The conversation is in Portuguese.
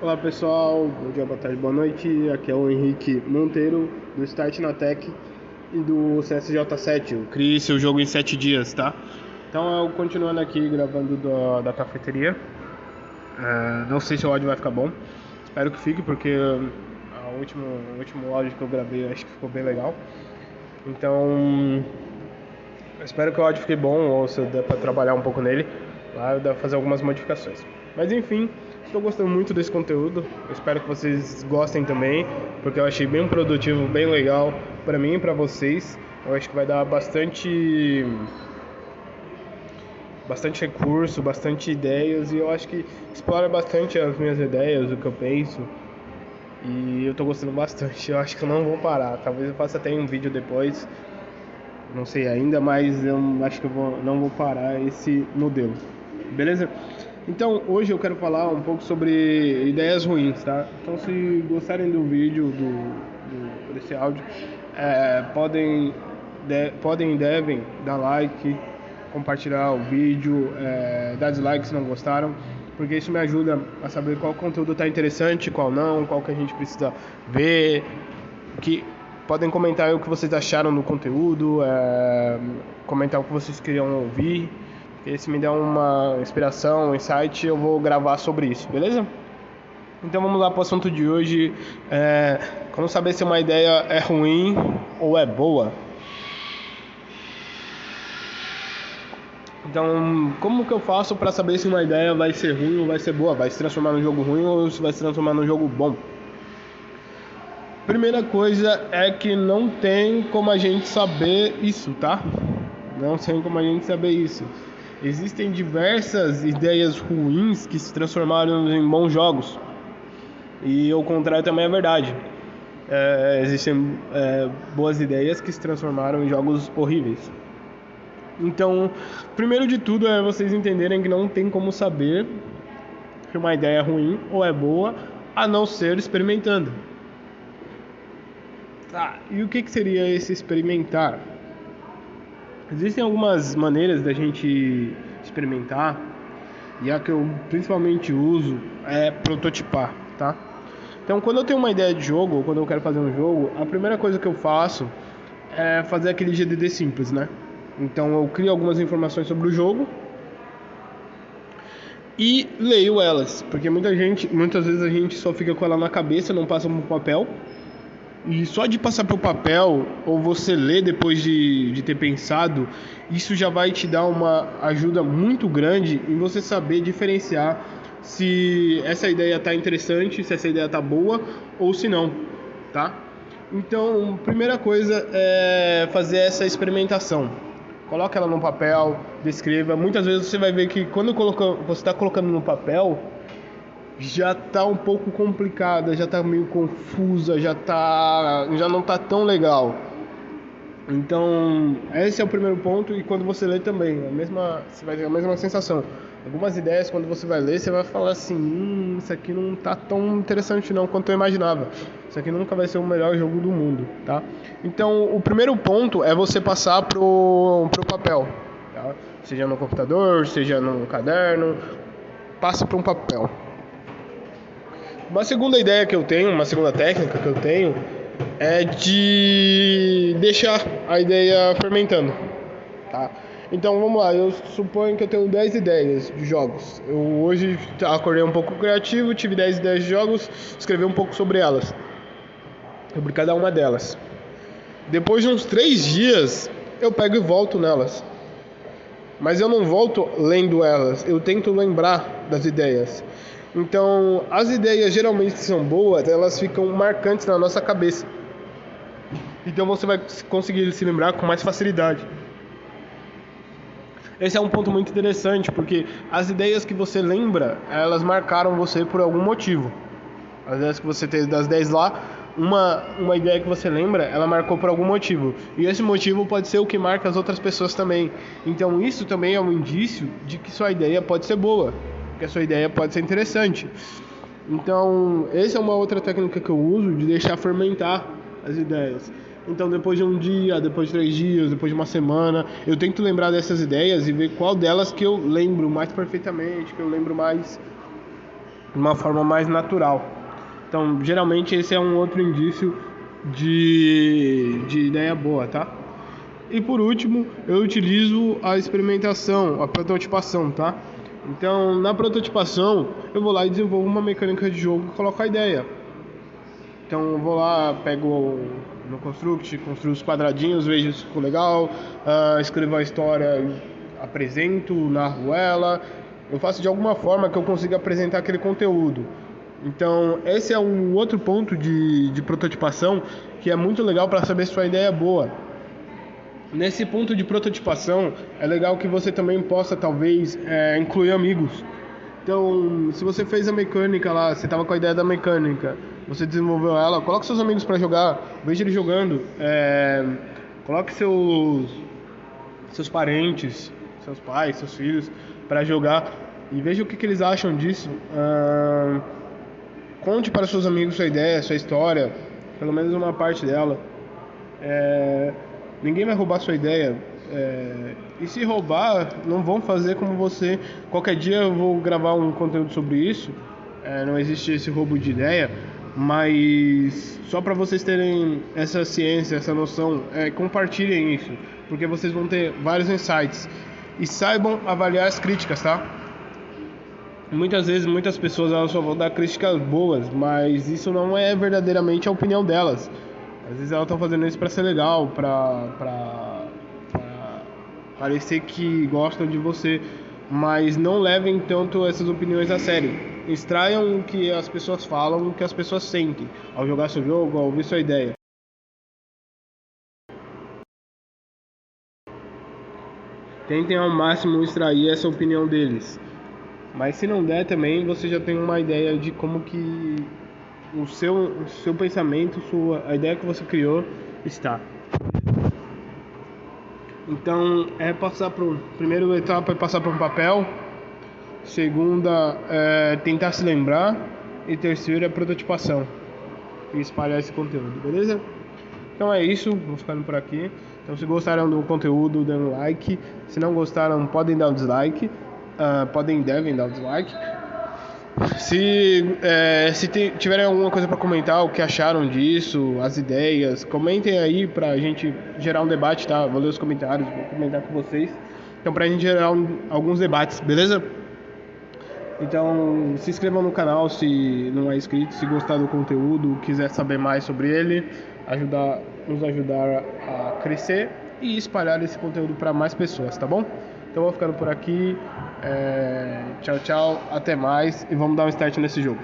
Olá pessoal, bom dia, boa tarde, boa noite. Aqui é o Henrique Monteiro do Start na Tech e do CSJ7. Eu criei seu jogo em 7 dias, tá? Então eu continuando aqui gravando da cafeteria. Não sei se o áudio vai ficar bom. Espero que fique, porque o último áudio que eu gravei eu acho que ficou bem legal. Então eu espero que o áudio fique bom, ou se der pra trabalhar um pouco nele, lá eu devo fazer algumas modificações. Mas enfim, estou gostando muito desse conteúdo. Eu espero que vocês gostem também, porque eu achei bem produtivo, bem legal para mim e para vocês. Eu acho que vai dar bastante recurso, bastante ideias, e eu acho que explora bastante as minhas ideias, o que eu penso. E eu tô gostando bastante. Eu acho que eu não vou parar. Talvez eu faça até um vídeo depois, não sei ainda, mas eu acho que não vou parar esse modelo. Beleza? Então, hoje eu quero falar um pouco sobre ideias ruins, tá? Então, se gostarem do vídeo, desse áudio, podem e devem dar like, compartilhar o vídeo, dar dislike se não gostaram, porque isso me ajuda a saber qual conteúdo está interessante, qual não, qual que a gente precisa ver, podem comentar aí o que vocês acharam do conteúdo, comentar o que vocês queriam ouvir. E se me der uma inspiração, um insight, eu vou gravar sobre isso, beleza? Então vamos lá para o assunto de hoje. Como saber se uma ideia é ruim ou é boa? Então, como que eu faço para saber se uma ideia vai ser ruim ou vai ser boa? Vai se transformar num jogo ruim ou se vai se transformar num jogo bom? Primeira coisa é que não tem como a gente saber isso, tá? Não tem como a gente saber isso. Existem diversas ideias ruins que se transformaram em bons jogos. E o contrário também é verdade. Existem boas ideias que se transformaram em jogos horríveis. Então, primeiro de tudo é vocês entenderem que não tem como saber se uma ideia é ruim ou é boa, a não ser experimentando. Tá, e o que seria esse experimentar? Existem algumas maneiras da gente experimentar, e a que eu principalmente uso é prototipar, tá? Então, quando eu tenho uma ideia de jogo, ou quando eu quero fazer um jogo, a primeira coisa que eu faço é fazer aquele GDD simples, né? Então, eu crio algumas informações sobre o jogo e leio elas, porque muitas vezes a gente só fica com ela na cabeça, não passa pro papel. E só de passar para o papel, ou você ler depois de ter pensado, isso já vai te dar uma ajuda muito grande em você saber diferenciar se essa ideia está interessante, se essa ideia está boa ou se não, tá? Então, primeira coisa é fazer essa experimentação. Coloque ela no papel, descreva. Muitas vezes você vai ver que quando você está colocando no papel, já está um pouco complicada, já está meio confusa, já não está tão legal. Então, esse é o primeiro ponto, e quando você lê também, você vai ter a mesma sensação. Algumas ideias, quando você vai ler, você vai falar assim, isso aqui não está tão interessante não quanto eu imaginava. Isso aqui nunca vai ser o melhor jogo do mundo, tá? Então, o primeiro ponto é você passar pro papel, tá? Seja no computador, seja no caderno, passa para um papel. Uma segunda ideia que eu tenho, uma segunda técnica que eu tenho, é de deixar a ideia fermentando, tá? Então vamos lá, eu suponho que eu tenho 10 ideias de jogos. Eu hoje acordei um pouco criativo, tive 10 ideias de jogos, escrevi um pouco sobre elas, sobre cada uma delas. Depois de uns 3 dias, eu pego e volto nelas. Mas eu não volto lendo elas, eu tento lembrar das ideias. Então, as ideias geralmente que são boas, elas ficam marcantes na nossa cabeça. Então você vai conseguir se lembrar com mais facilidade. Esse é um ponto muito interessante, porque as ideias que você lembra, elas marcaram você por algum motivo. As ideias que você tem das 10 lá, uma ideia que você lembra, ela marcou por algum motivo. E esse motivo pode ser o que marca as outras pessoas também. Então isso também é um indício de que sua ideia pode ser boa, que a sua ideia pode ser interessante. Então, essa é uma outra técnica que eu uso, de deixar fermentar as ideias. Então, depois de um dia, depois de 3 dias, depois de uma semana, eu tento lembrar dessas ideias e ver qual delas que eu lembro mais perfeitamente, que eu lembro mais de uma forma mais natural. Então, geralmente esse é um outro indício de ideia boa, tá? E por último, eu utilizo a experimentação, a prototipação, tá? Então, na prototipação, eu vou lá e desenvolvo uma mecânica de jogo e coloco a ideia. Então, eu vou lá, pego no Construct, construo os quadradinhos, vejo se ficou legal, escrevo a história, apresento, narro ela. Eu faço de alguma forma que eu consiga apresentar aquele conteúdo. Então, esse é um outro ponto de prototipação que é muito legal para saber se sua ideia é boa. Nesse ponto de prototipação, é legal que você também possa, talvez, incluir amigos. Então, se você fez a mecânica lá, você estava com a ideia da mecânica, você desenvolveu ela, coloque seus amigos para jogar, veja eles jogando, coloque seus parentes, seus pais, seus filhos para jogar e veja o que eles acham disso. Conte para seus amigos sua ideia, sua história, pelo menos uma parte dela. Ninguém vai roubar sua ideia. E se roubar, não vão fazer como você. Qualquer dia eu vou gravar um conteúdo sobre isso. Não existe esse roubo de ideia. Mas só para vocês terem essa ciência, essa noção, compartilhem isso. Porque vocês vão ter vários insights. E saibam avaliar as críticas, tá? Muitas vezes, muitas pessoas elas só vão dar críticas boas, mas isso não é verdadeiramente a opinião delas. Às vezes elas estão fazendo isso para ser legal, para parecer que gostam de você, mas não levem tanto essas opiniões a sério. Extraiam o que as pessoas falam, o que as pessoas sentem ao jogar seu jogo, ao ouvir sua ideia. Tentem ao máximo extrair essa opinião deles. Mas se não der também, você já tem uma ideia de como que o seu pensamento, a ideia que você criou está. Então, primeira etapa é passar por um papel, segunda é tentar se lembrar e terceira é prototipação e espalhar esse conteúdo, beleza? Então é isso, vou ficando por aqui. Então se gostaram do conteúdo, dê um like. Se não gostaram, podem dar um dislike. Devem dar um dislike. Se tiverem alguma coisa para comentar, o que acharam disso, as ideias, comentem aí pra gente gerar um debate, tá? Vou ler os comentários, vou comentar com vocês. Então pra gente gerar alguns debates, beleza? Então se inscrevam no canal se não é inscrito, se gostar do conteúdo, quiser saber mais sobre ele, nos ajudar a crescer e espalhar esse conteúdo para mais pessoas, tá bom? Então vou ficando por aqui. Tchau, tchau, até mais e vamos dar um start nesse jogo.